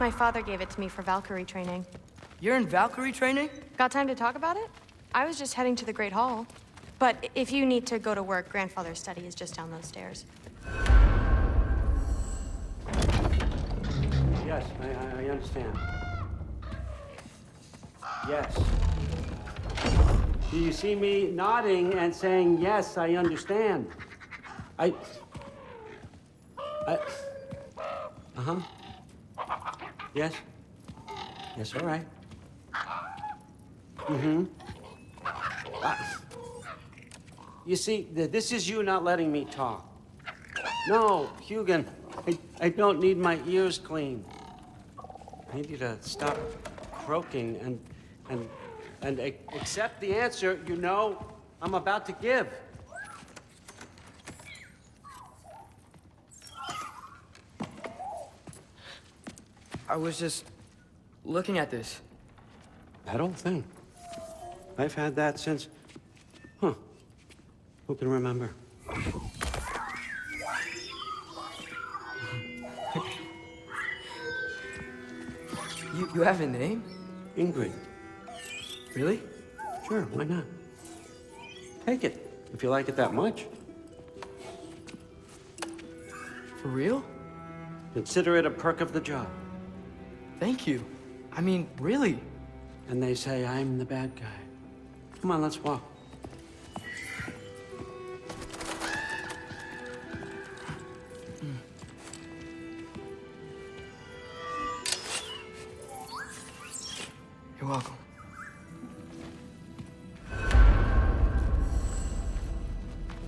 My father gave it to me for Valkyrie training. You're in Valkyrie training? Got time to talk about it? I was just heading to the Great Hall. But if you need to go to work, Grandfather's study is just down those stairs. Yes, I understand. Yes. Do you see me nodding and saying, yes, I understand? Uh-huh. Yes? Yes, all right. Mm-hmm. You see, this is you not letting me talk. No, Hugin, I don't need my ears cleaned. I need you to stop croaking and accept the answer you know I'm about to give. I was just looking at this. That old thing. I've had that since... Huh. Who can remember? You have a name? Ingrid. Really? Sure, why not? Take it, if you like it that much. For real? Consider it a perk of the job. Thank you. I mean, really. And they say I'm the bad guy. Come on, let's walk. You're welcome.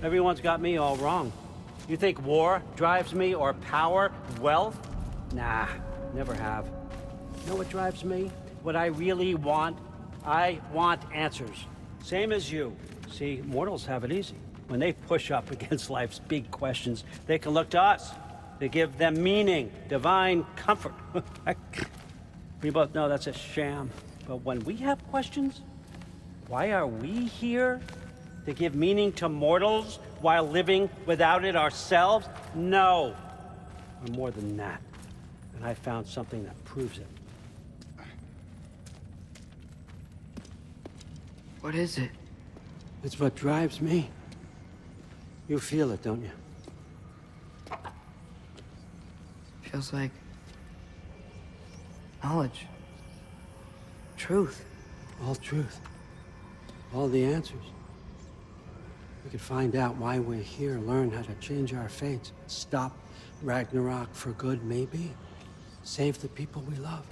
Everyone's got me all wrong. You think war drives me, or power, wealth? Nah, never have. You know what drives me? What I really want? I want answers. Same as you. See, mortals have it easy. When they push up against life's big questions, they can look to us. They give them meaning, divine comfort. We both know that's a sham. But when we have questions, why are we here? To give meaning to mortals while living without it ourselves? No. We're more than that. And I found something that proves it. What is it? It's what drives me. You feel it, don't you? Feels like knowledge. Truth. All truth. All the answers. We could find out why we're here, learn how to change our fates, stop Ragnarok for good, maybe. Save the people we love.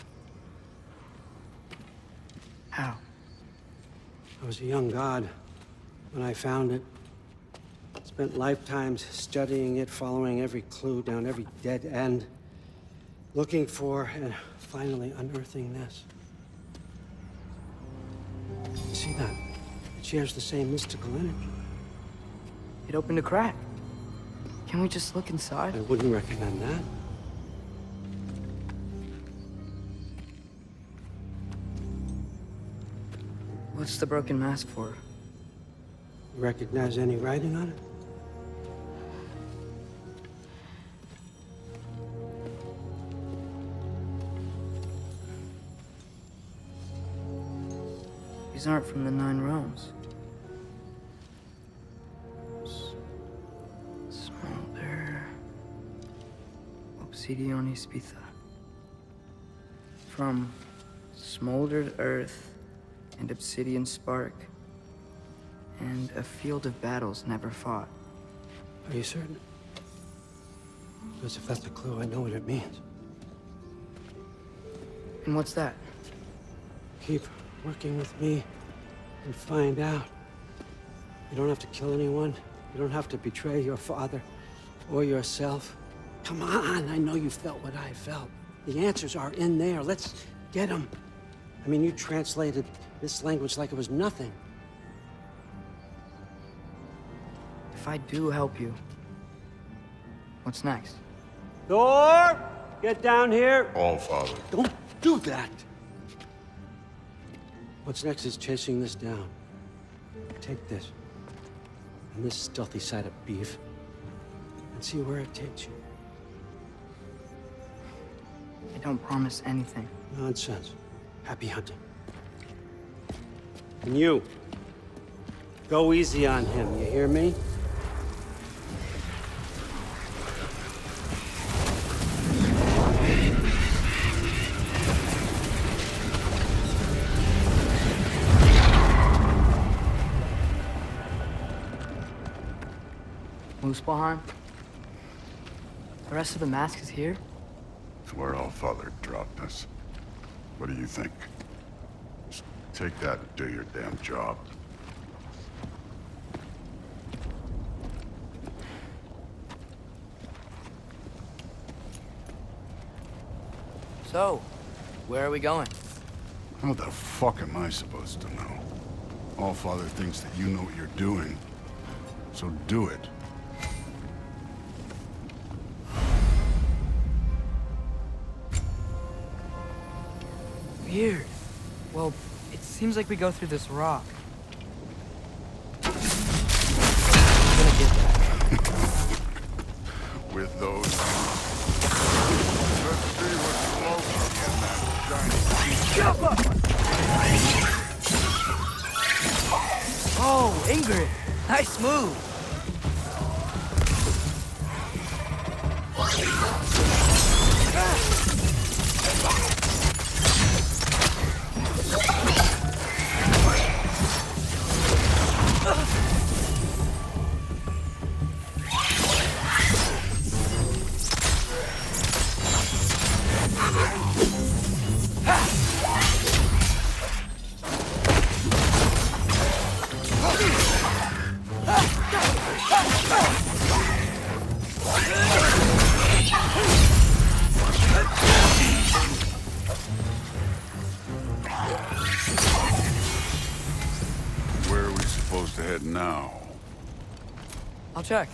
How? I was a young god when I found it. Spent lifetimes studying it, following every clue down every dead end, looking for and finally unearthing this. You see that? It shares the same mystical energy. It opened a crack. Can we just look inside? I wouldn't recommend that. What's the broken mask for? You recognize any writing on it? These aren't from the Nine Realms. Smolder. Obsidione Spitha. From smoldered earth and obsidian spark, and a field of battles never fought. Are you certain? Because if that's a clue, I know what it means. And what's that? Keep working with me and find out. You don't have to kill anyone. You don't have to betray your father or yourself. Come on, I know you felt what I felt. The answers are in there. Let's get them. I mean, you translated this language like it was nothing. If I do help you, what's next? Thor! Get down here! All, Father. Don't do that! What's next is chasing this down. Take this, and this stealthy side of beef, and see where it takes you. I don't promise anything. Nonsense. Happy hunting. And you, go easy on him, you hear me? Muspelheim? The rest of the mask is here? It's where Allfather dropped us. What do you think? Just take that and do your damn job. So, where are we going? How the fuck am I supposed to know? Allfather thinks that you know what you're doing. So do it. Weird. Well, it seems like we go through this rock. I'm gonna get that. With those... Let's see what's floating in that shiny... Oh, Ingrid! Nice move! Where are we supposed to head now? I'll check.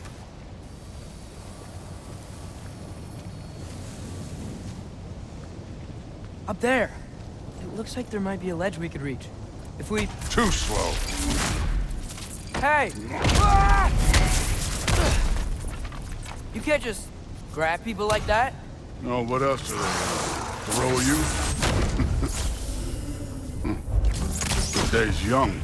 Up there! It looks like there might be a ledge we could reach. If we... Too slow. Hey! Ah! You can't just grab people like that. No, what else are they gonna throw you? The day's young.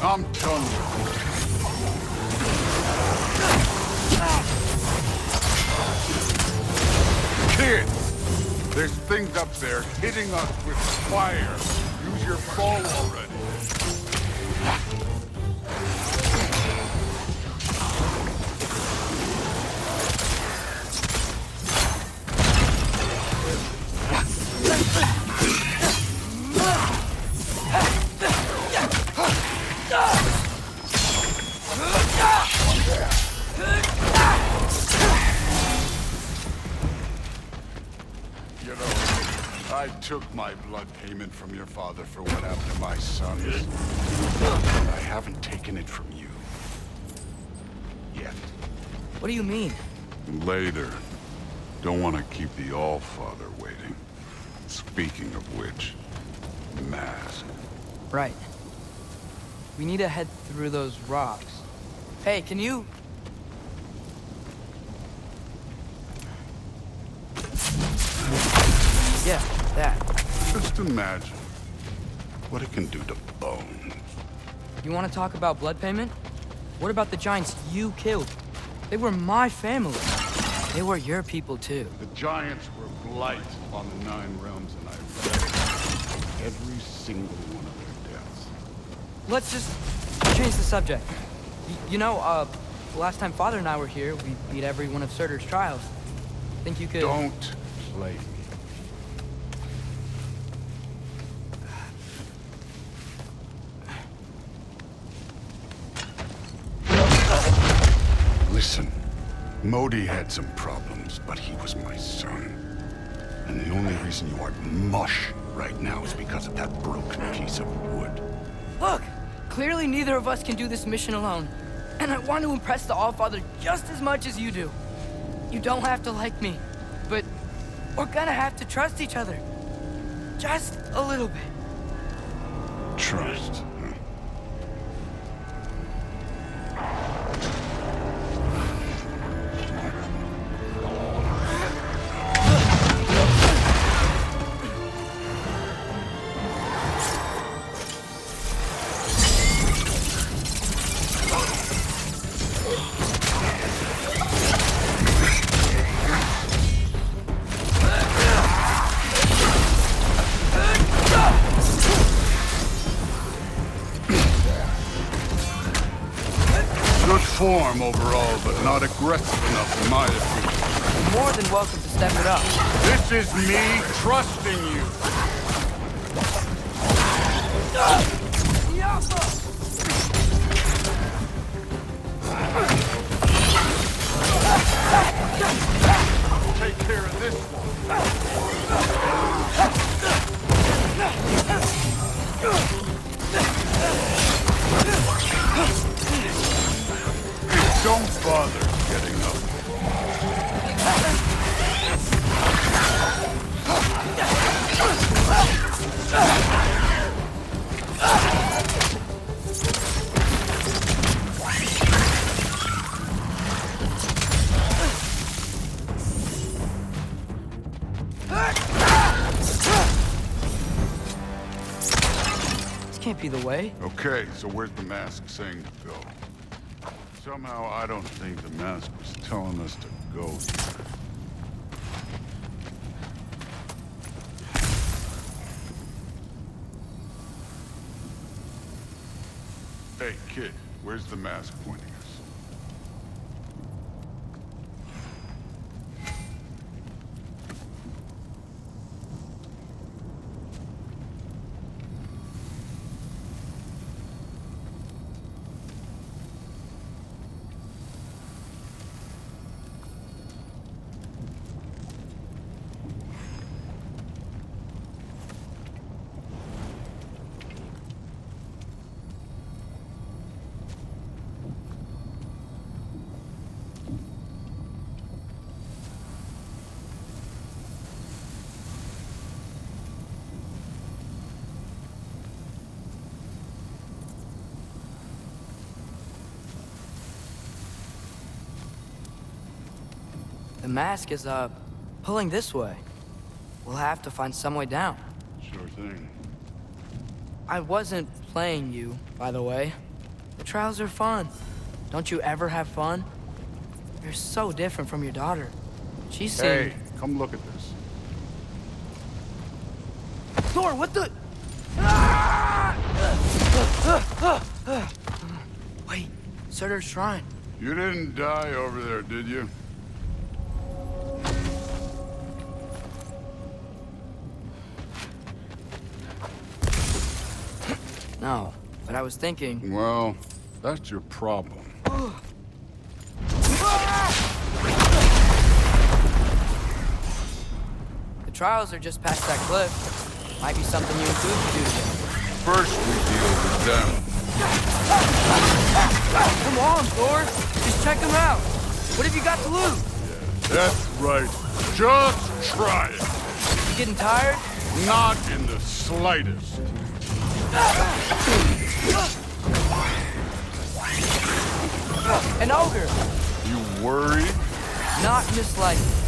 I'm telling you. Kids! There's things up there hitting us with fire. Use your bow already. You know, I took my blood payment from your father for what happened to my sons. And I haven't taken it from you. Yet. What do you mean? Later. Don't want to keep the Allfather waiting. Speaking of which, mask. Right. We need to head through those rocks. Hey, can you... Yeah, that. Just imagine what it can do to bone. You want to talk about blood payment? What about the giants you killed? They were my family. They were your people, too. The giants were blight on the 9 realms, and I read every single one of their deaths. Let's just change the subject. You know, the last time Father and I were here, we beat every one of Surtur's trials. Think you could... Don't play me. Listen, Modi had some problems, but he was my son. And the only reason you are mush right now is because of that broken piece of wood. Look! Clearly neither of us can do this mission alone. And I want to impress the Allfather just as much as you do. You don't have to like me, but we're gonna have to trust each other. Just a little bit. Trust. Good form overall, but not aggressive enough in my opinion. You're more than welcome to step it up. This is me trusting you. Take care of this Don't bother getting up. This can't be the way. Okay, so where's the mask saying to go? Somehow I don't think the mask was telling us to go here. Hey, kid, where's the mask pointing us? The mask is, pulling this way. We'll have to find some way down. Sure thing. I wasn't playing you, by the way. The trials are fun. Don't you ever have fun? You're so different from your daughter. She seemed... Hey, come look at this. Thor, what the... Wait, Surtur's shrine. You didn't die over there, did you? No, but I was thinking... Well, that's your problem. The trials are just past that cliff. Might be something you and Food could do together. First we deal with them. Come on, Thor! Just check them out! What have you got to lose? That's right. Just try it. You getting tired? Not in the slightest. An ogre! You worried? Not in the slightest.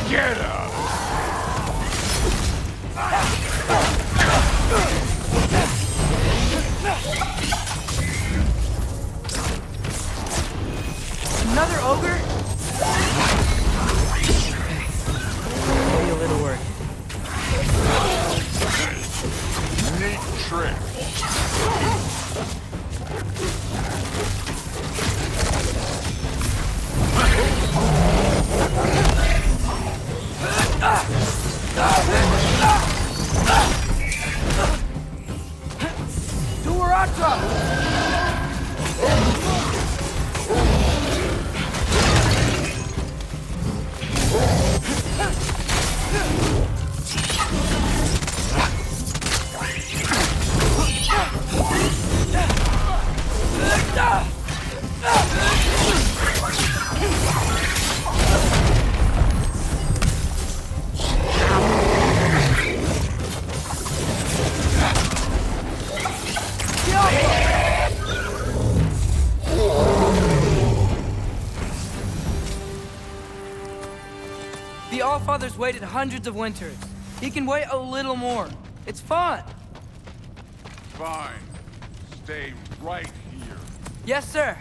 Get out! Another ogre? Maybe a little work. Neat trick. The Allfather's waited hundreds of winters. He can wait a little more. It's fun. Fine. Stay right here. Yes, sir.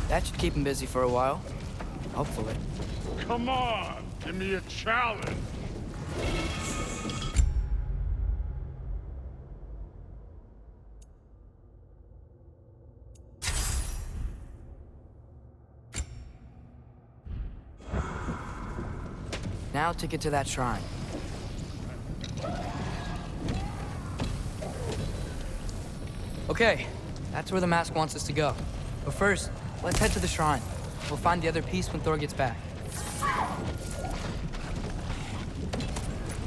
That should keep him busy for a while. Hopefully. Come on, give me a challenge. Now to get to that shrine. Okay, that's where the mask wants us to go. But first, let's head to the shrine. We'll find the other piece when Thor gets back.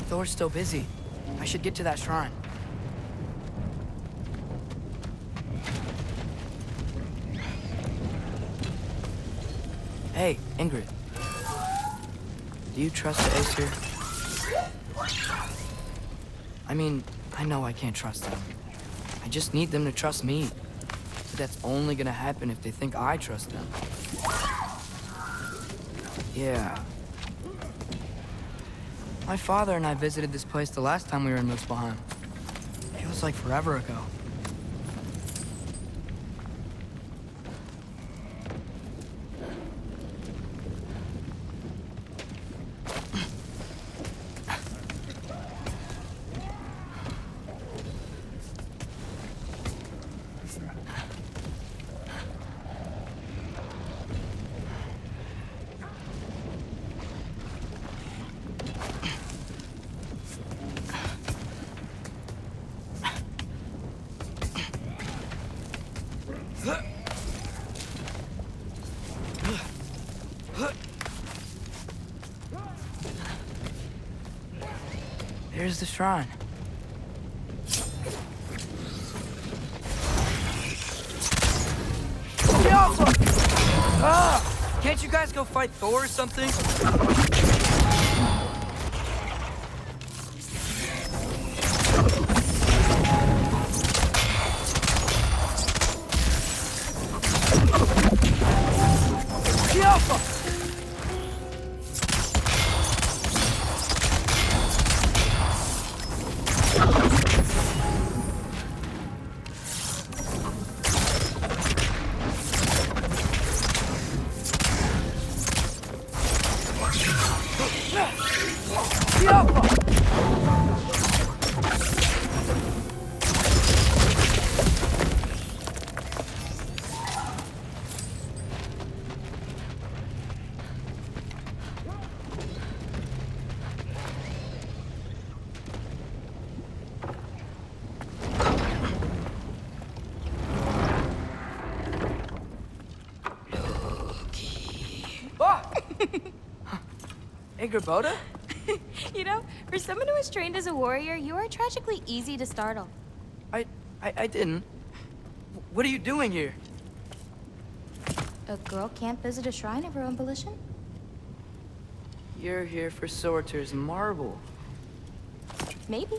Thor's still busy. I should get to that shrine. Hey, Ingrid. Do you trust the Aesir? I mean, I know I can't trust them. I just need them to trust me. But that's only gonna happen if they think I trust them. Yeah. My father and I visited this place the last time we were in Muspelheim. Feels like forever ago. There's the shrine. Ah! Can't you guys go fight Thor or something? Ingrid? You know, for someone who was trained as a warrior, you are tragically easy to startle. I didn't. What are you doing here? A girl can't visit a shrine of her own volition? You're here for Sorter's marble. Maybe.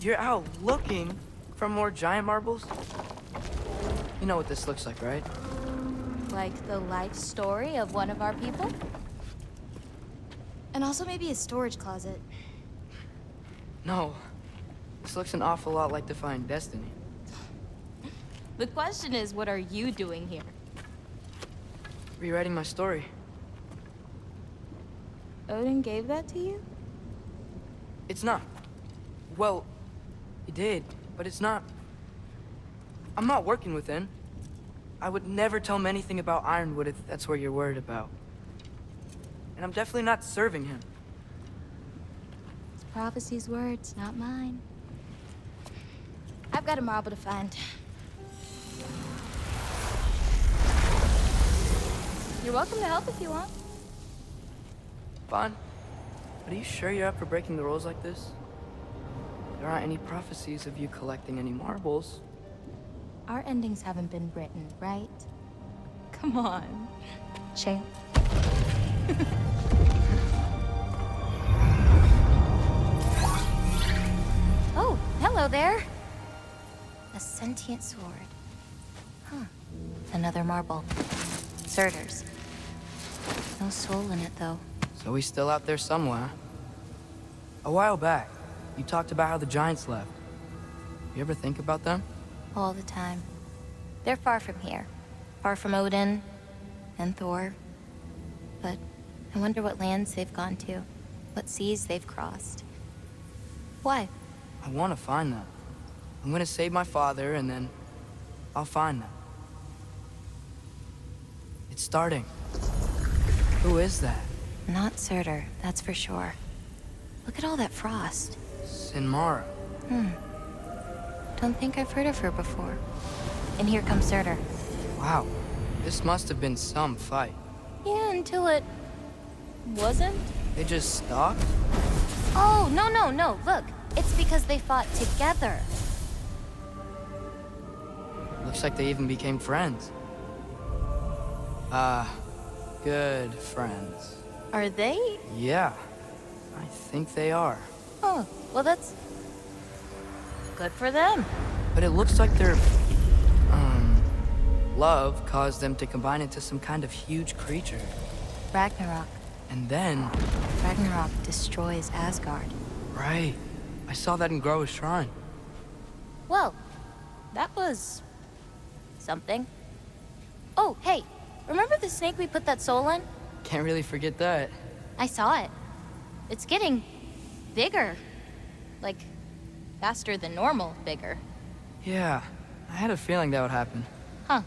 You're out looking for more giant marbles? You know what this looks like, right? Like the life story of one of our people? And also maybe a storage closet. No. This looks an awful lot like Defying Destiny. The question is, what are you doing here? Rewriting my story. Odin gave that to you? It's not. Well, he did, but it's not. I'm not working with him. I would never tell him anything about Ironwood if that's what you're worried about. And I'm definitely not serving him. It's prophecy's words, not mine. I've got a marble to find. You're welcome to help if you want. Fine. But are you sure you're up for breaking the rules like this? There aren't any prophecies of you collecting any marbles. Our endings haven't been written, right? Come on, champ. Oh, hello there. A sentient sword. Huh. Another marble. Surtur's. No soul in it, though. So he's still out there somewhere. A while back, you talked about how the giants left. You ever think about them? All the time. They're far from here. Far from Odin and Thor. But I wonder what lands they've gone to. What seas they've crossed. Why? I want to find them. I'm gonna save my father, and then I'll find them. It's starting. Who is that? Not Surtur, that's for sure. Look at all that frost. Sinmara. Don't think I've heard of her before. And here comes Surtur. Wow. This must have been some fight. Yeah, until it... wasn't? They just stopped? Oh, no. Look, it's because they fought together. Looks like they even became friends. Good friends. Are they? Yeah, I think they are. Oh, well that's... good for them. But it looks like their, love caused them to combine into some kind of huge creature. Ragnarok. And then, Ragnarok destroys Asgard. right, I saw that in Groa's shrine. Well, that was... something. Oh, hey, remember the snake we put that soul in? Can't really forget that. I saw it. It's getting... bigger. Like, faster than normal bigger. Yeah, I had a feeling that would happen. Huh.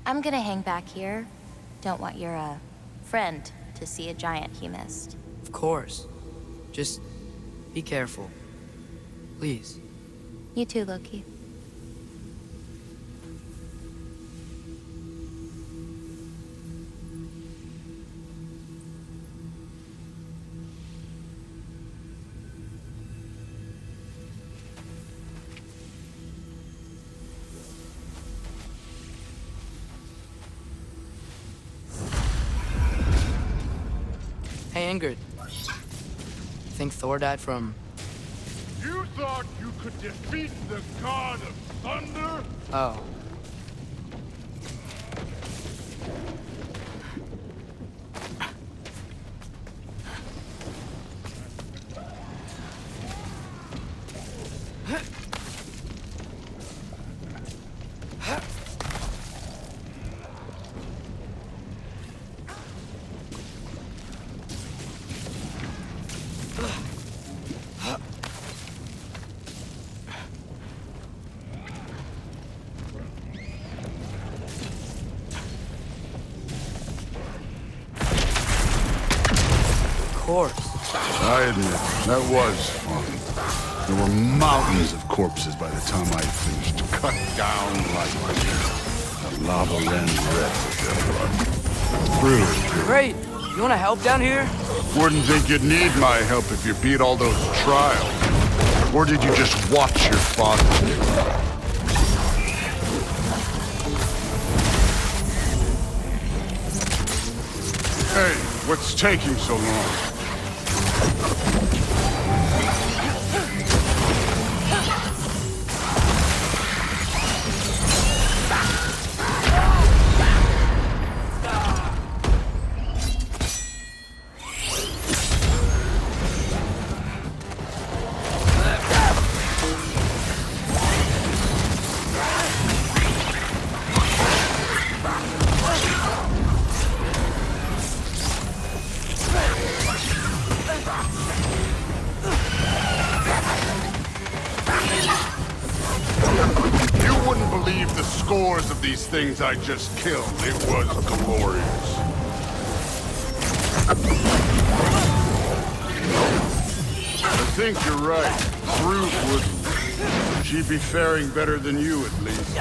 I'm gonna hang back here. Don't want your, friend to see a giant he missed. Of course. Just be careful. Please. You too, Loki. Hey, Ingrid. Think Thor died from... You thought you could defeat the god of thunder? Oh. Course. I admit, that was fun. There were mountains of corpses by the time I finished, cut down like the lava ran red with their blood. Really? Great! You wanna help down here? Wouldn't think you'd need my help if you beat all those trials. Or did you just watch your father? Hey, what's taking so long? Scores of these things I just killed. It was glorious. I think you're right. Brute wouldn't. She'd be faring better than you, at least.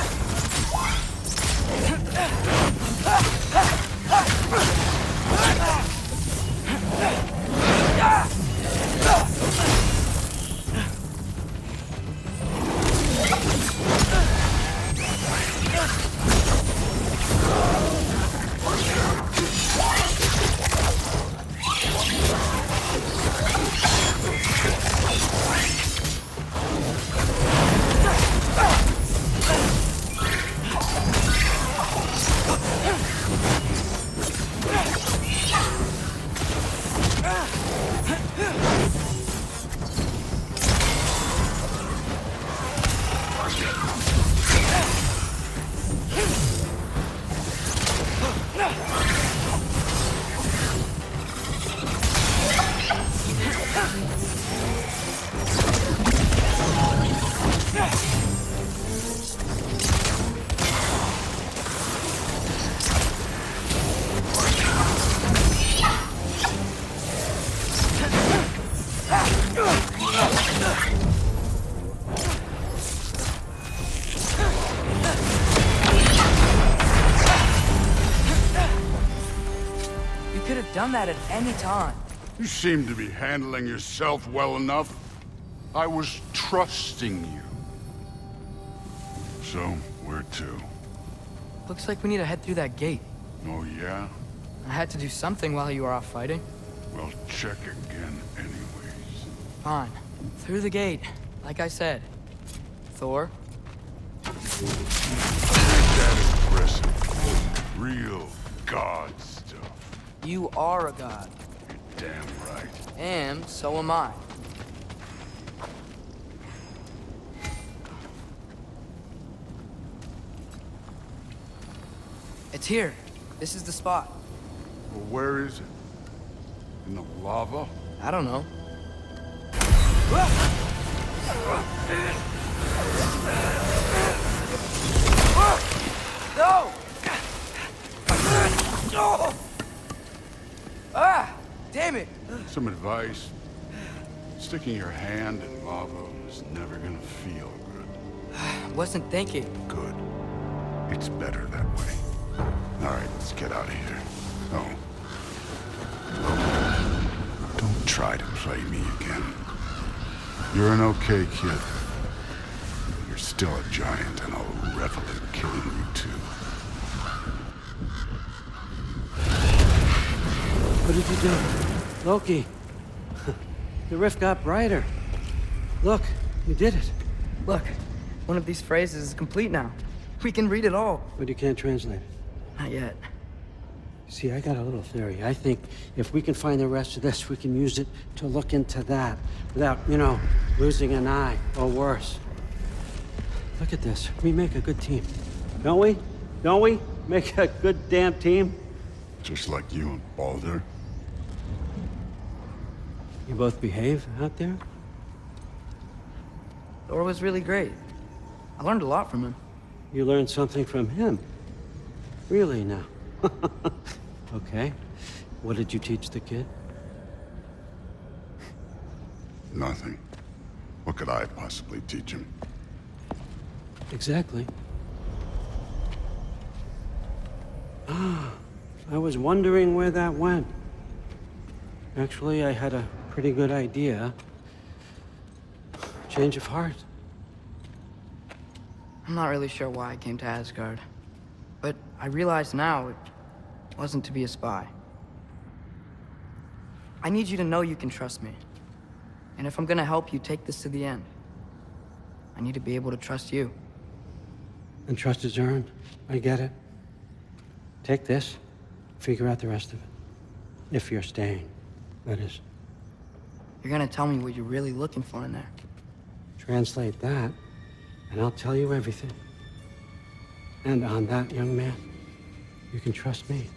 You could have done that at any time. You seem to be handling yourself well enough. I was trusting you. So, where to? Looks like we need to head through that gate. Oh, yeah? I had to do something while you were off fighting. Well, check again anyways. Fine. Through the gate, like I said. Thor? That impressive. Real god stuff. You are a god. You're damn right. And so am I. It's here. This is the spot. Well, where is it? In the lava? I don't know. No! Ah! Damn it! Some advice. Sticking your hand in lava is never gonna feel good. Wasn't thinking. Good. It's better that way. All right, let's get out of here. Oh. Don't try to play me again. You're an okay kid. You're still a giant, and I'll revel in killing you too. What did you do? Loki. The rift got brighter. Look, you did it. Look, one of these phrases is complete now. We can read it all. But you can't translate it. Not yet. See, I got a little theory. I think if we can find the rest of this, we can use it to look into that without, losing an eye or worse. Look at this. We make a good team. Don't we? Don't we? Make a good damn team? Just like you and Baldur. You both behave out there? Thor was really great. I learned a lot from him. You learned something from him? Really now? Okay. What did you teach the kid? Nothing. What could I possibly teach him? Exactly. I was wondering where that went. Actually, I had a pretty good idea. Change of heart. I'm not really sure why I came to Asgard. But I realize now it wasn't to be a spy. I need you to know you can trust me. And if I'm gonna help you take this to the end, I need to be able to trust you. And trust is earned. I get it. Take this. Figure out the rest of it. If you're staying, that is. You're gonna tell me what you're really looking for in there. Translate that, and I'll tell you everything. And on that, young man, you can trust me.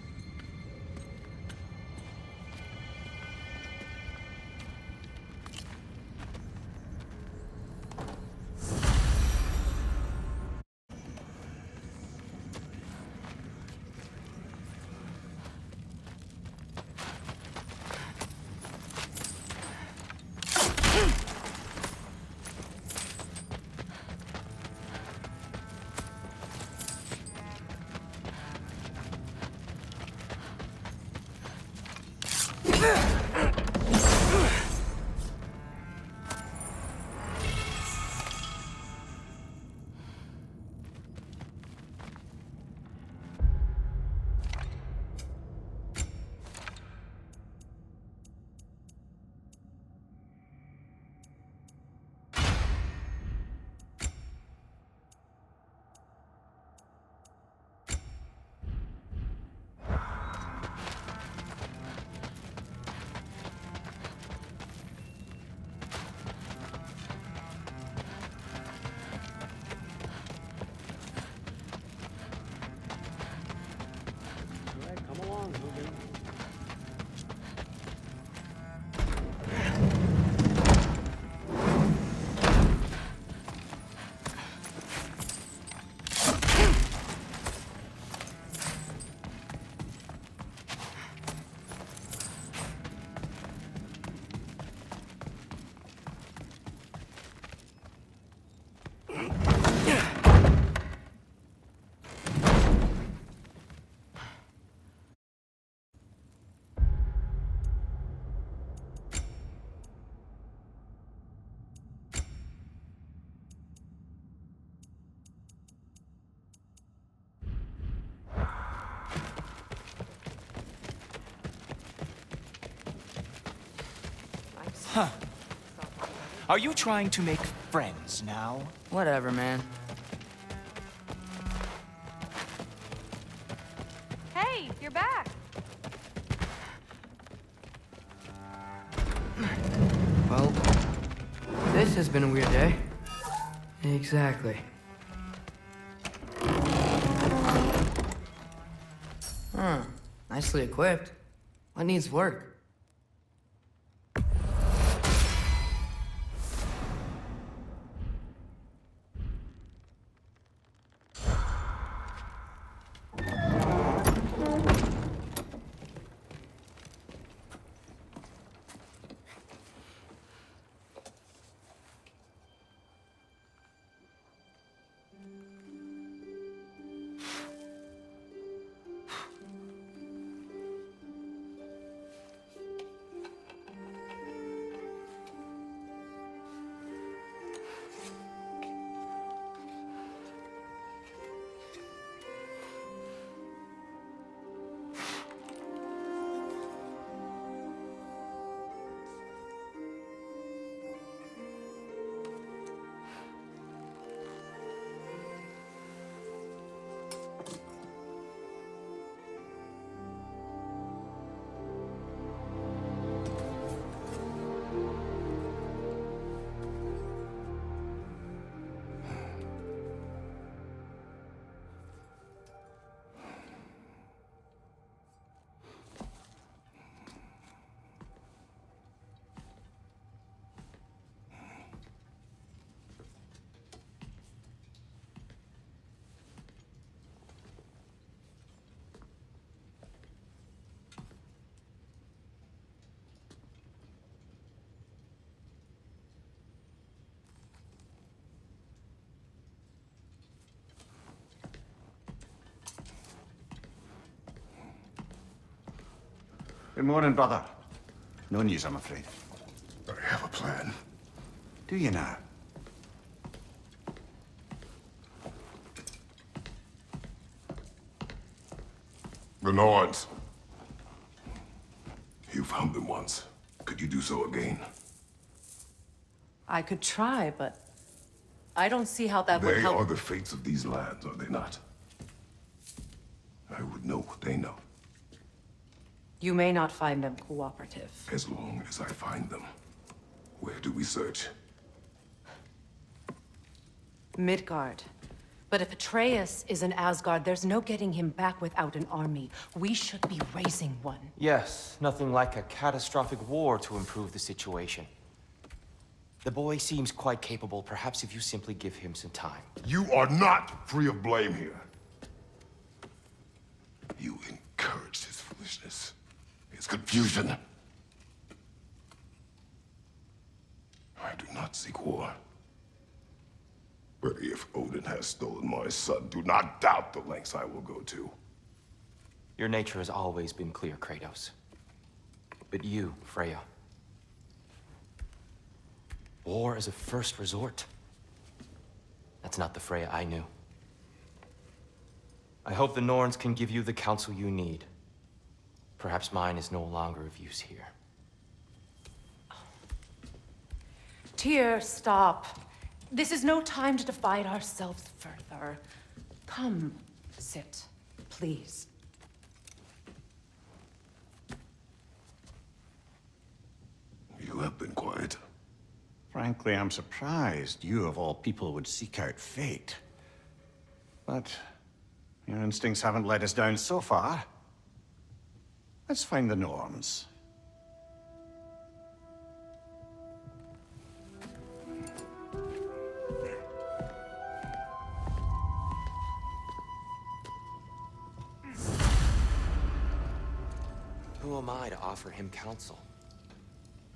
Are you trying to make friends now? Whatever, man. Hey, you're back. Well, this has been a weird day. Exactly. Huh. Nicely equipped. What needs work? Good morning, brother. No news, I'm afraid. I have a plan. Do you now? The Norns. You found them once. Could you do so again? I could try, but I don't see how that would They help. are the fates of these lands, are they not? I would know what they know, You may not find them cooperative. as long as I find them. Where do we search? Midgard. But if Atreus is in Asgard, there's no getting him back without an army. We should be raising one. Yes, nothing like a catastrophic war to improve the situation. The boy seems quite capable. Perhaps if you simply give him some time. You are not free of blame here. You encouraged his foolishness, his confusion. I do not seek war. But if Odin has stolen my son, do not doubt the lengths I will go to. Your nature has always been clear, Kratos. But you, Freya. War is a first resort. That's not the Freya I knew. I hope the Norns can give you the counsel you need. Perhaps mine is no longer of use here. Tyr, stop. This is no time to divide ourselves further. Come, sit, please. You have been quiet. Frankly, I'm surprised you, of all people, would seek out fate. But your instincts haven't let us down so far. Let's find the Norns. Who am I to offer him counsel?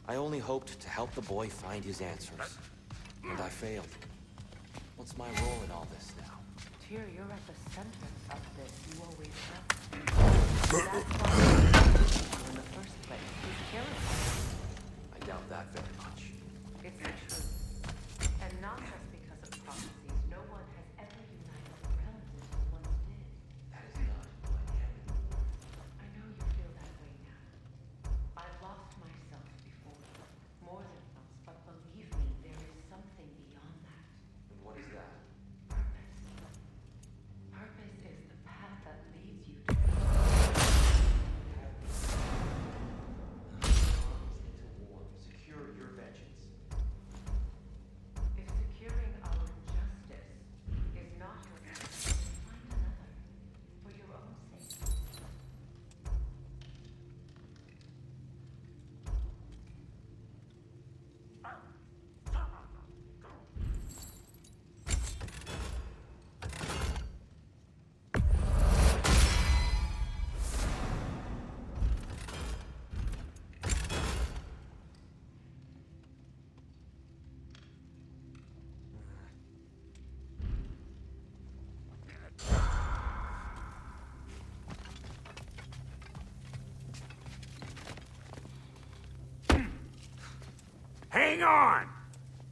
I only hoped to help the boy find his answers. And I failed. What's my role in all this now? Tyr, you're at the center of this. You always have. That's why in the first place, he's terrified. I doubt that very much. It's the truth. And not just because of prophecies. No one has ever united the realms as you once did. That is not who I am. I know you feel that way now. I've lost myself before, more than Hang on!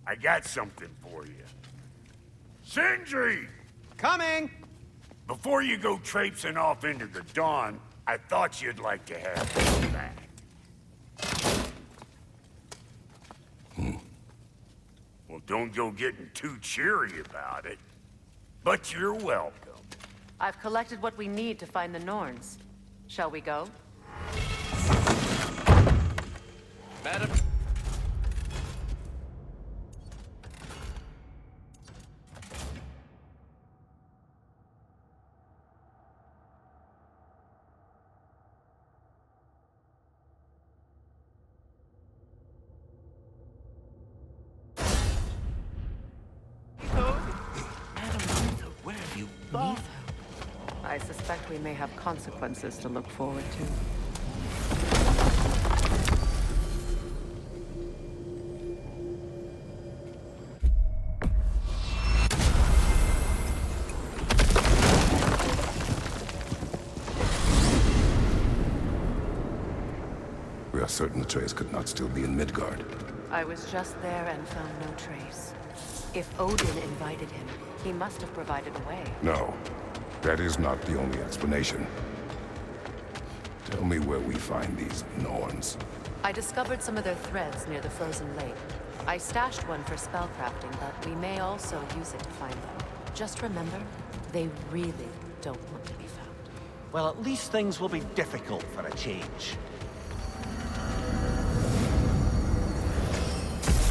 I got something for you. Sindri! Coming! Before you go traipsing off into the dawn, I thought you'd like to have this back. Well, don't go getting too cheery about it. But you're welcome. I've collected what we need to find the Norns. Shall we go? Madam. Where have you Neither. I suspect we may have consequences to look forward to. We are certain the trace could not still be in Midgard. I was just there and found no trace. If Odin invited him, he must have provided a way. No, that is not the only explanation. Tell me where we find these Norns. I discovered some of their threads near the frozen lake. I stashed one for spellcrafting, but we may also use it to find them. Just remember, they really don't want to be found. Well, at least things will be difficult for a change.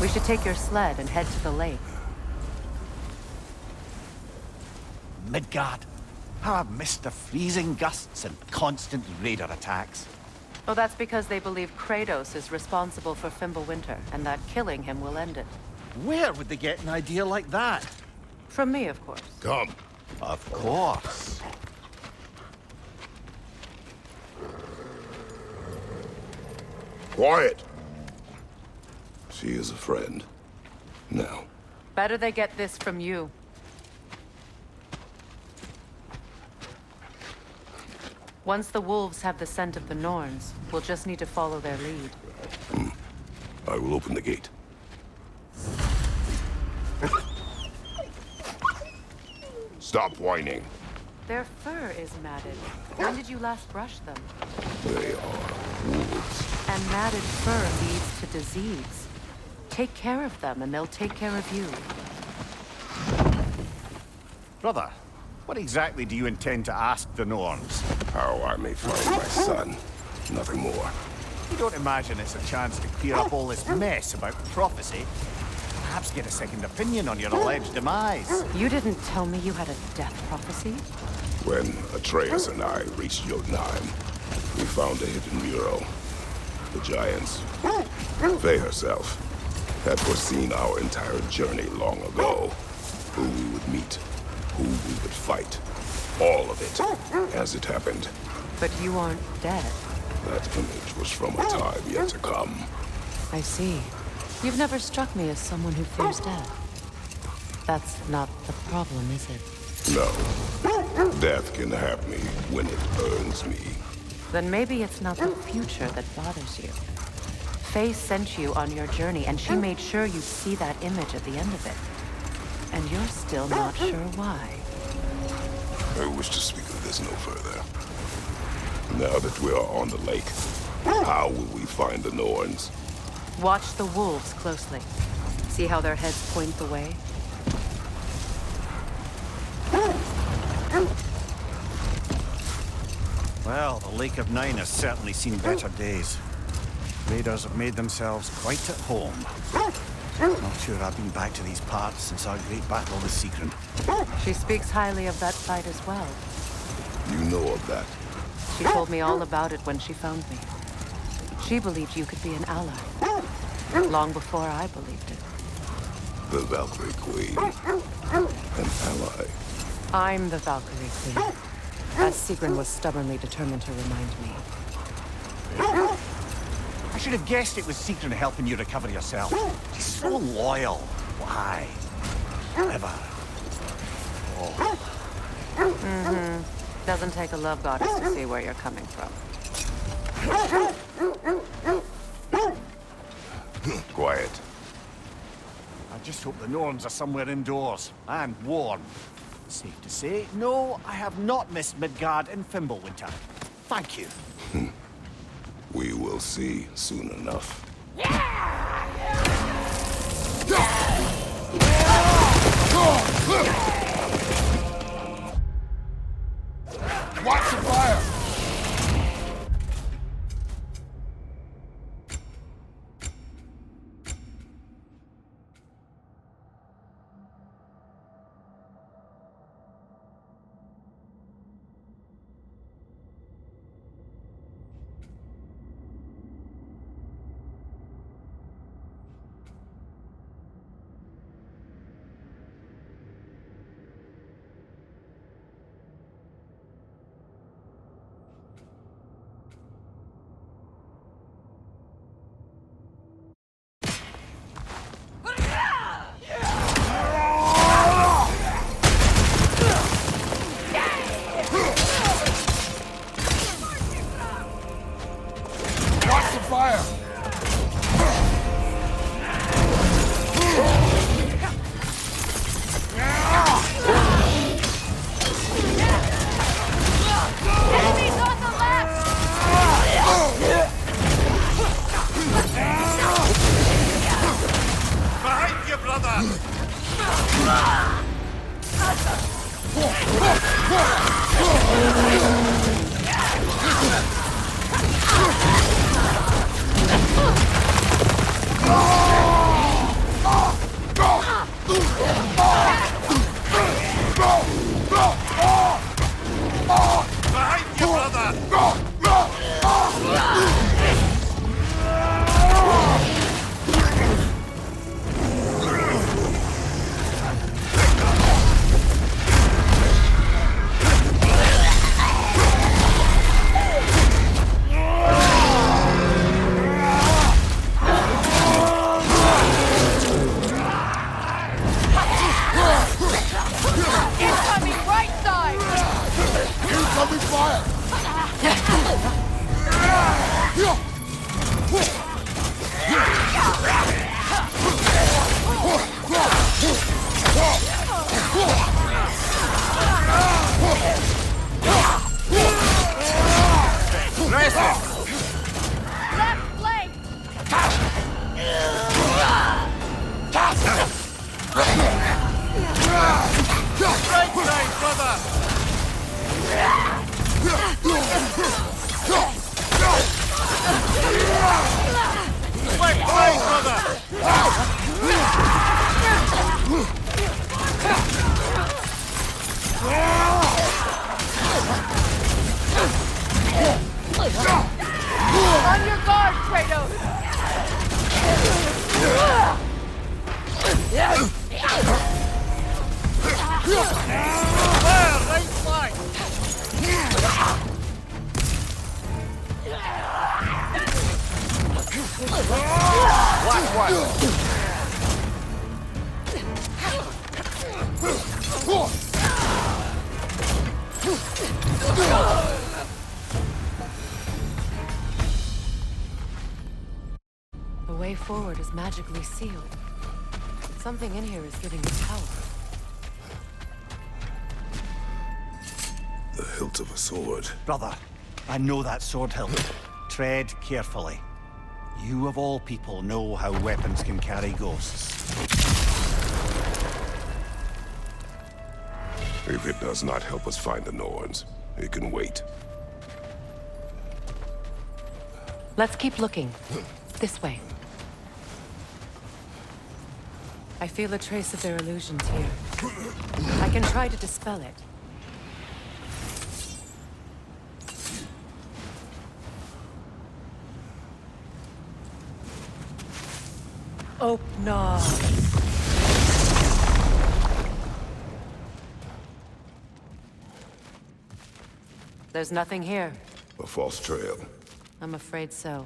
We should take your sled and head to the lake. Midgard. How I've missed the freezing gusts and constant raider attacks. Oh, that's because they believe Kratos is responsible for Fimbulwinter, and that killing him will end it. Where would they get an idea like that? From me, of course. Come. Of course. Quiet! She is a friend. Now. Better they get this from you. Once the wolves have the scent of the Norns, we'll just need to follow their lead. I will open the gate. Stop whining. Their fur is matted. When did you last brush them? They are wolves. And matted fur leads to disease. Take care of them, and they'll take care of you. Brother, what exactly do you intend to ask the Norns? How I may find my son. Nothing more. You don't imagine it's a chance to clear up all this mess about prophecy? Perhaps get a second opinion on your alleged demise. You didn't tell me you had a death prophecy? When Atreus and I reached Jotunheim, we found a hidden mural. The Giants, Faye herself, had foreseen our entire journey long ago. Who we would meet, who we would fight. All of it, as it happened. But you aren't dead. That image was from a time yet to come. I see. You've never struck me as someone who fears death. That's not the problem, is it? No. Death can have me when it earns me. Then maybe it's not the future that bothers you. Faye sent you on your journey, and she made sure you'd see that image at the end of it. And you're still not sure why. I wish to speak of this no further. Now that we are on the lake, how will we find the Norns? Watch the wolves closely. See how their heads point the way? Well, the Lake of Nine has certainly seen better days. Raiders have made themselves quite at home. Not sure I've been back to these parts since our great battle with Sigrun. She speaks highly of that fight as well. You know of that? She told me all about it when she found me. She believed you could be an ally. Long before I believed it. The Valkyrie Queen. An ally. I'm the Valkyrie Queen. As Sigrun was stubbornly determined to remind me. I should have guessed it was Sigrun helping you recover yourself. She's so loyal. Why? Ever. Oh. Doesn't take a love goddess to see where you're coming from. Quiet. just hope the Norns are somewhere indoors, and warm. Safe to say, no, I have not missed Midgard in Fimbulwinter. Thank you. We will see soon enough. Watch the fire! The way forward is magically sealed. Something in here is giving me power. The hilt of a sword. Brother, I know that sword hilt. Tread carefully. You of all people know how weapons can carry ghosts. If it does not help us find the Norns, it can wait. Let's keep looking. This way. I feel a trace of their illusions here. I can try to dispel it. Oh, no. There's nothing here. A false trail. I'm afraid so.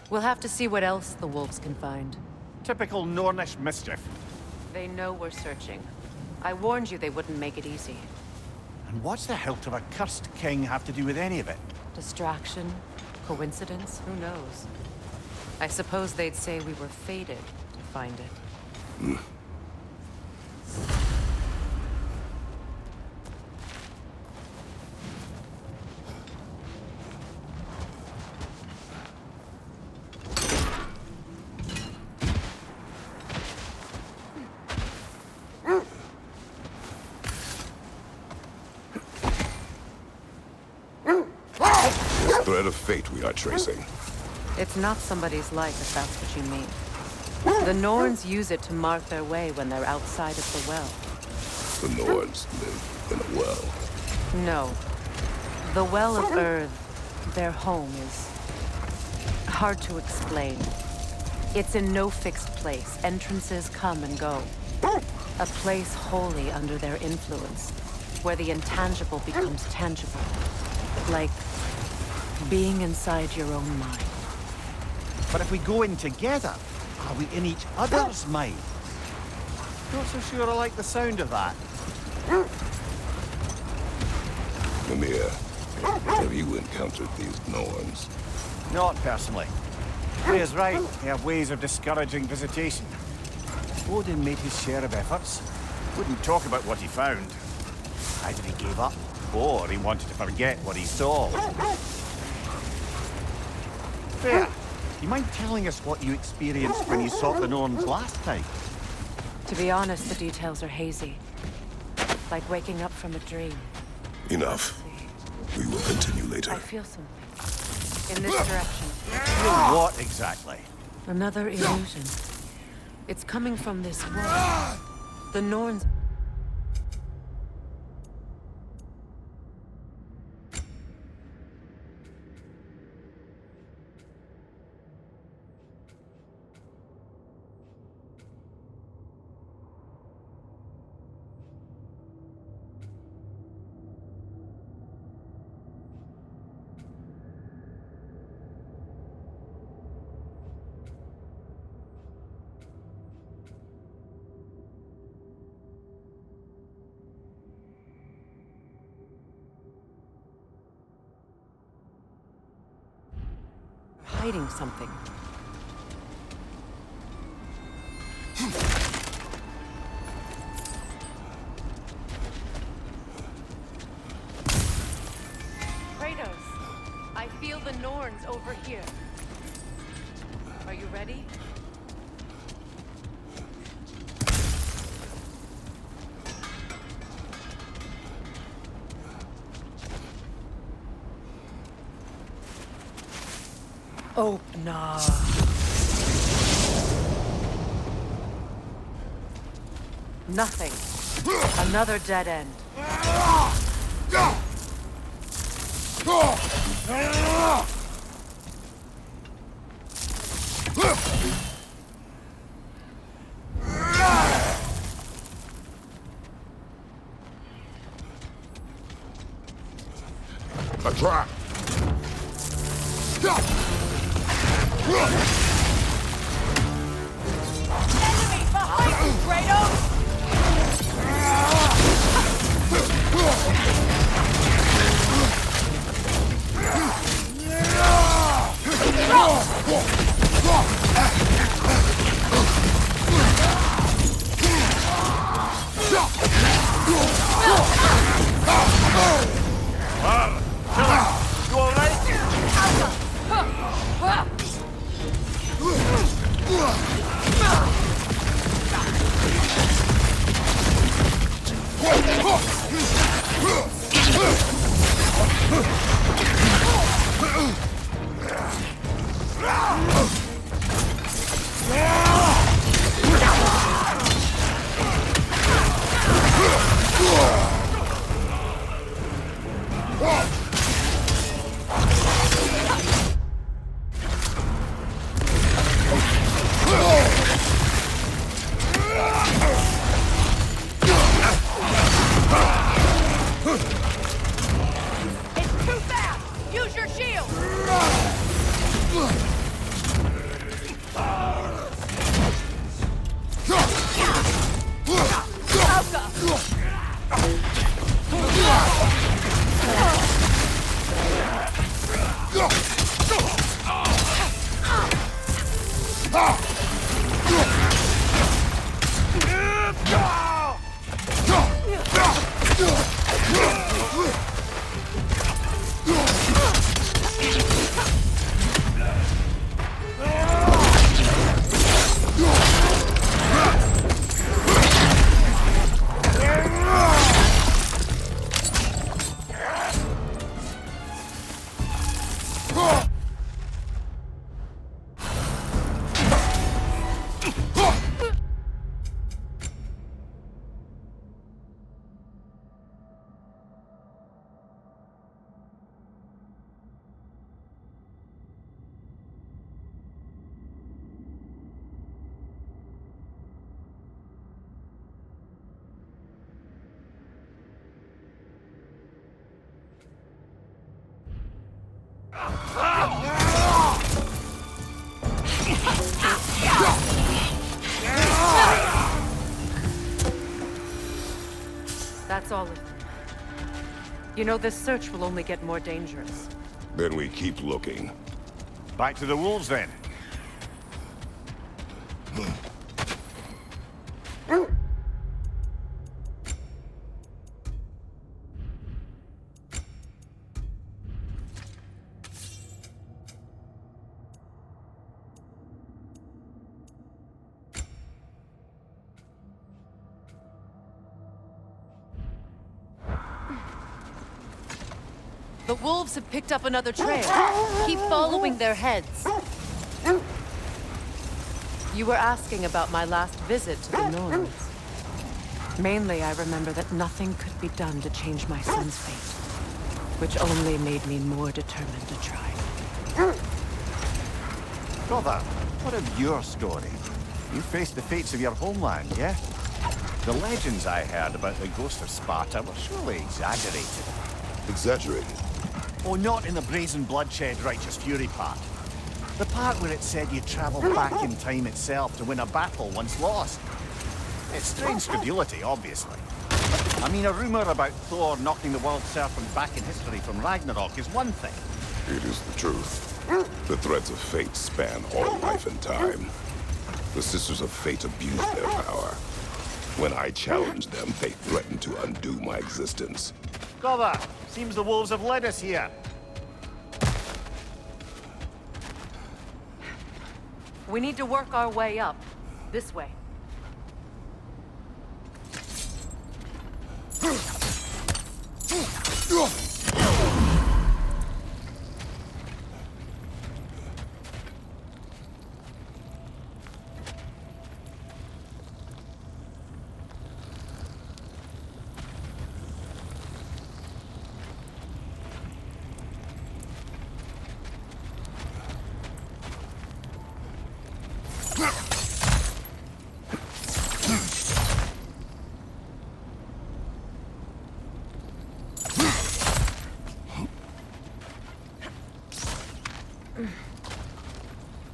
We'll have to see what else the wolves can find. Typical Nornish mischief. They know we're searching. I warned you they wouldn't make it easy. And what's the hilt of a cursed king have to do with any of it? Distraction? Coincidence? Who knows? I suppose they'd say we were fated to find it. thread of fate we are tracing. It's not somebody's life, if that's what you mean. The Norns use it to mark their way when they're outside of the well. The Norns live in a well. No. The Well of Earth, their home, is hard to explain. It's in no fixed place. Entrances come and go. A place wholly under their influence, where the intangible becomes tangible. Like being inside your own mind. But if we go in together, are we in each other's mind? Not so sure I like the sound of that. Mimir, have you encountered these Norns? Not personally. Freya's right. They have ways of discouraging visitation. Odin made his share of efforts. Wouldn't talk about what he found. Either he gave up, or he wanted to forget what he saw. Freya, you mind telling us what you experienced when you sought the Norns last time? To be honest, the details are hazy. Like waking up from a dream. Enough. We will continue later. I feel something. In this direction. Feel what exactly? Another illusion. It's coming from this wall. The Norns... hiding something. Kratos, I feel the Norns over here. Are you ready? Oh, nah. Nothing. Another dead end. A trap! Enemy behind you, Kratos! You all right? That's all of them. You know, this search will only get more dangerous. Then we keep looking. Back to the wolves, then. The wolves have picked up another trail. Keep following their heads. You were asking about my last visit to the Norns. Mainly, I remember that nothing could be done to change my son's fate, which only made me more determined to try. Brother, what of your story? You faced the fates of your homeland, yeah? The legends I heard about the ghost of Sparta were surely exaggerated. Exaggerated? Oh, not in the brazen bloodshed righteous fury part. The part where it said you travelled back in time itself to win a battle once lost. It's strange credulity, obviously. I mean, a rumour about Thor knocking the world serpent back in history from Ragnarok is one thing. It is the truth. The threads of fate span all life and time. The Sisters of Fate abused their power. When I challenged them, they threatened to undo my existence. Brother, seems the wolves have led us here. We need to work our way up. This way.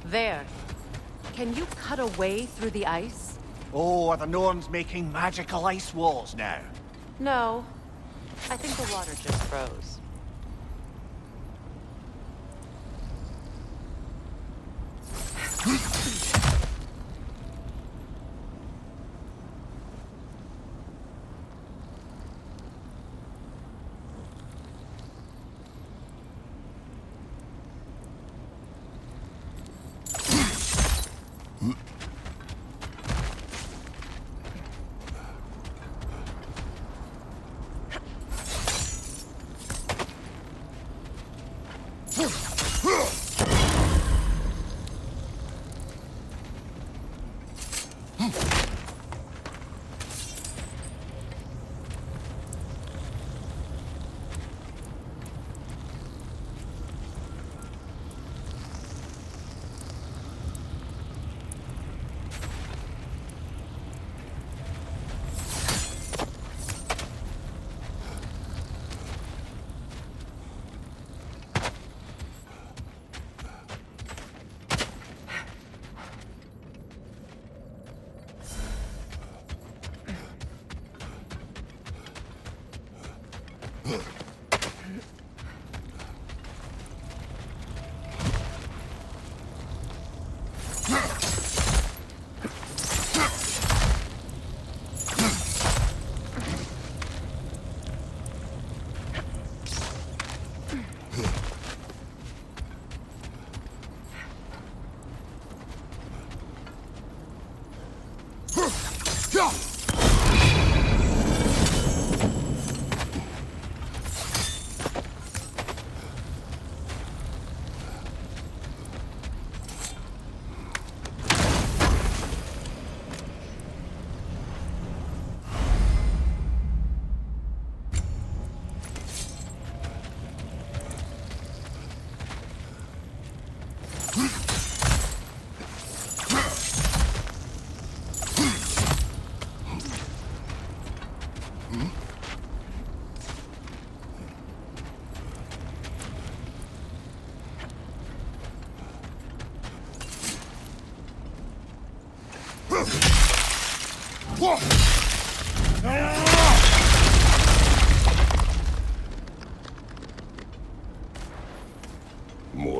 There. Can you cut a way through the ice? Oh, are the Norns making magical ice walls now? No. I think the water just froze.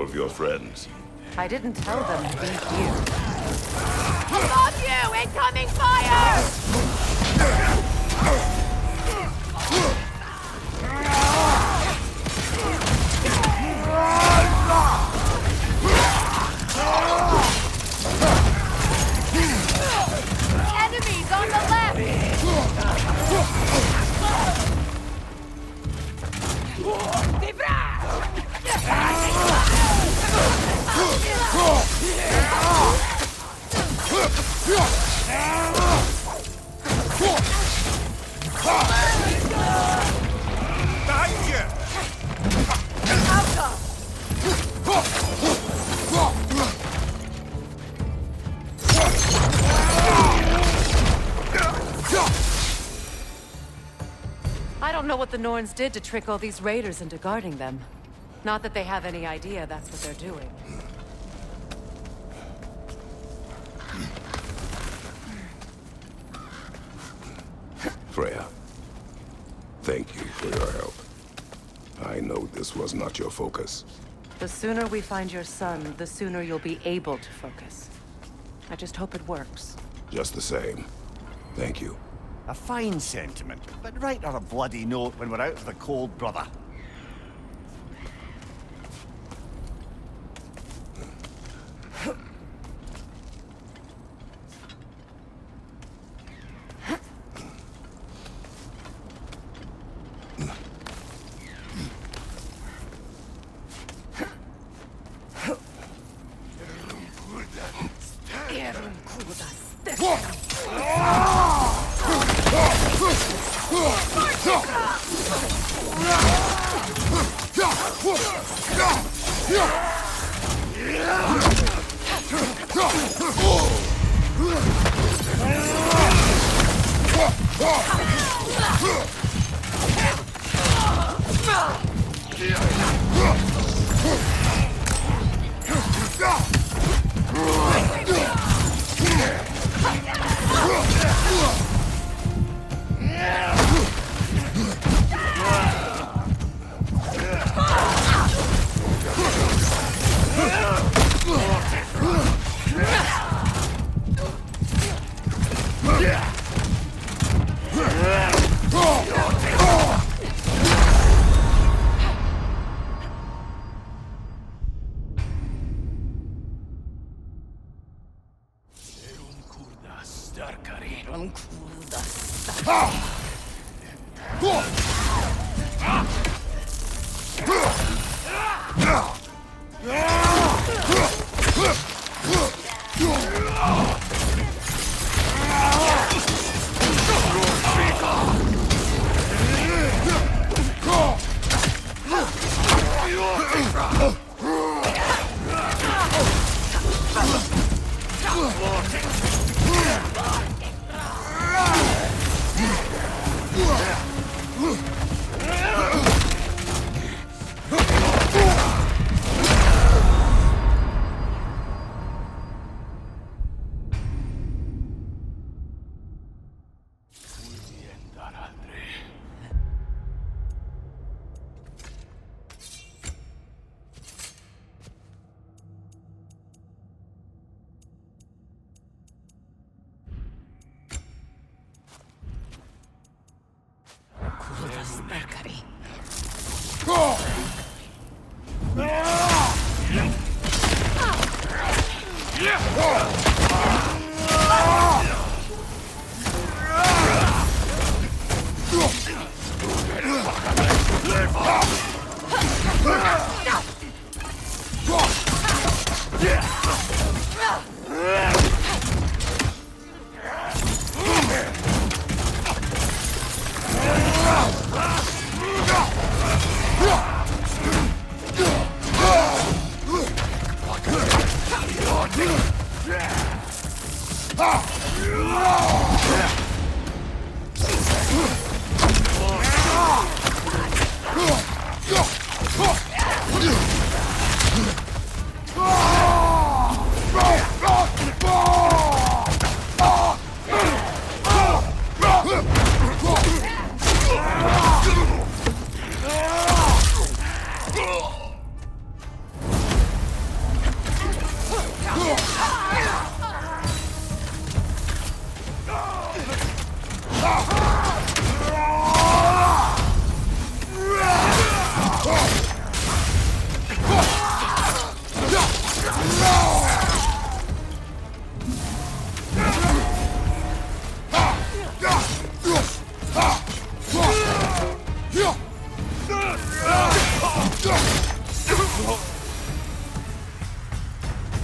of your friends. I didn't tell them to be here. Above you! Incoming fire! Enemies on the left! I don't know what the Norns did to trick all these raiders into guarding them. Not that they have any idea that's what they're doing. Freya, thank you for your help. I know this was not your focus. The sooner we find your son, the sooner you'll be able to focus. I just hope it works. Just the same. Thank you. A fine sentiment, but write her a bloody note when we're out of the cold, brother.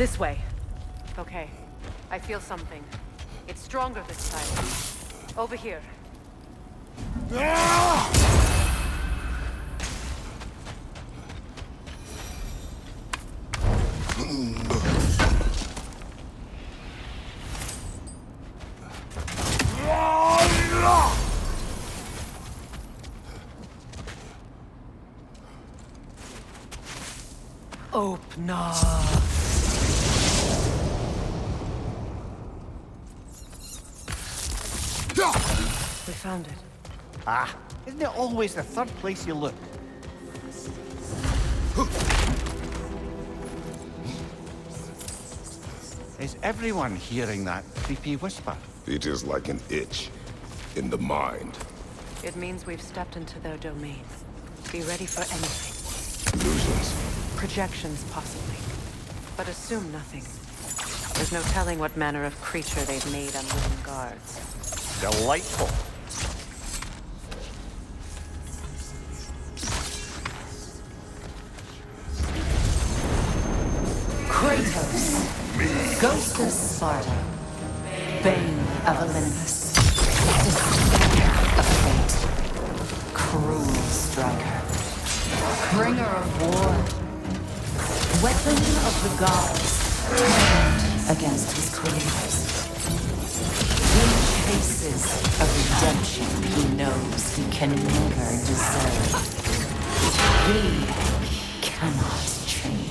This way. Okay. I feel something. It's stronger this time. Over here. Open up. We found it. Ah, isn't it always the third place you look? Is everyone hearing that creepy whisper? It is like an itch in the mind. It means we've stepped into their domain. Be ready for anything. Illusions. Projections, possibly. But assume nothing. There's no telling what manner of creature they've made unwitting guards. Delightful. Kratos, Ghost of Sparta, Bane of Olympus, Destroyer of fate, Cruel striker, Bringer of war, Weapon of the gods, turned against his creators. He chases a redemption he knows he can never deserve. He cannot change.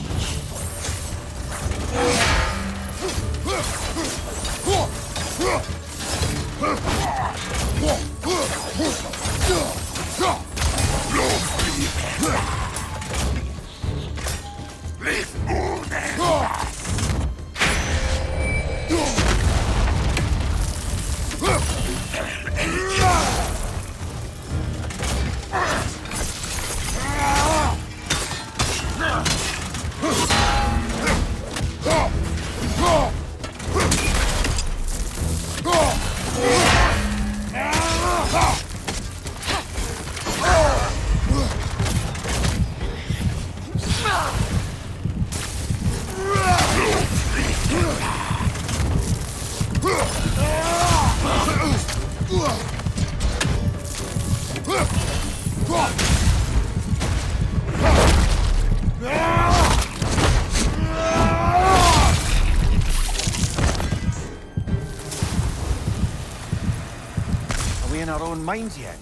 Are we in our own minds yet?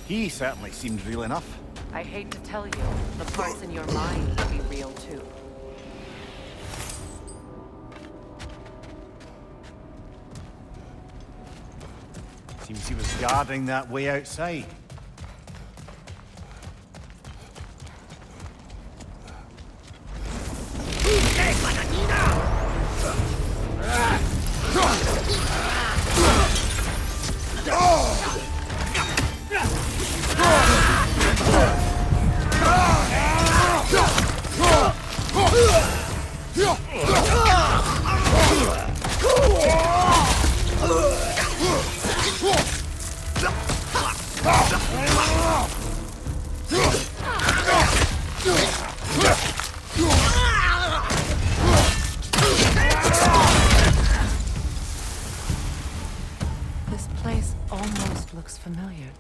He certainly seemed real enough. I hate to tell you, the parts in your mind will be real too. Seems he was guarding that way outside. This place almost looks familiar,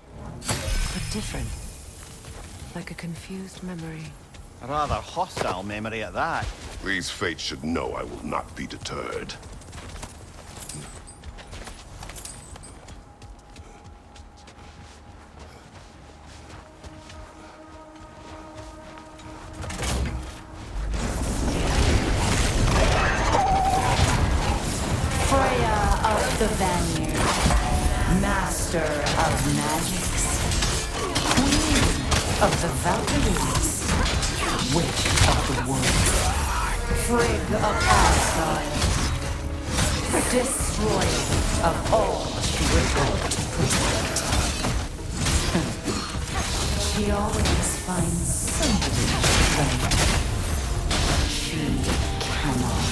but different. Like a confused memory. A rather hostile memory at that. These fates should know I will not be deterred. Freya of the Vanir, Master of Magics, Queen of the Valkyries, Witch of the Woods, Frigg of Asgard, Destroyer of all she would like to protect. She always finds somebody to blame. She cannot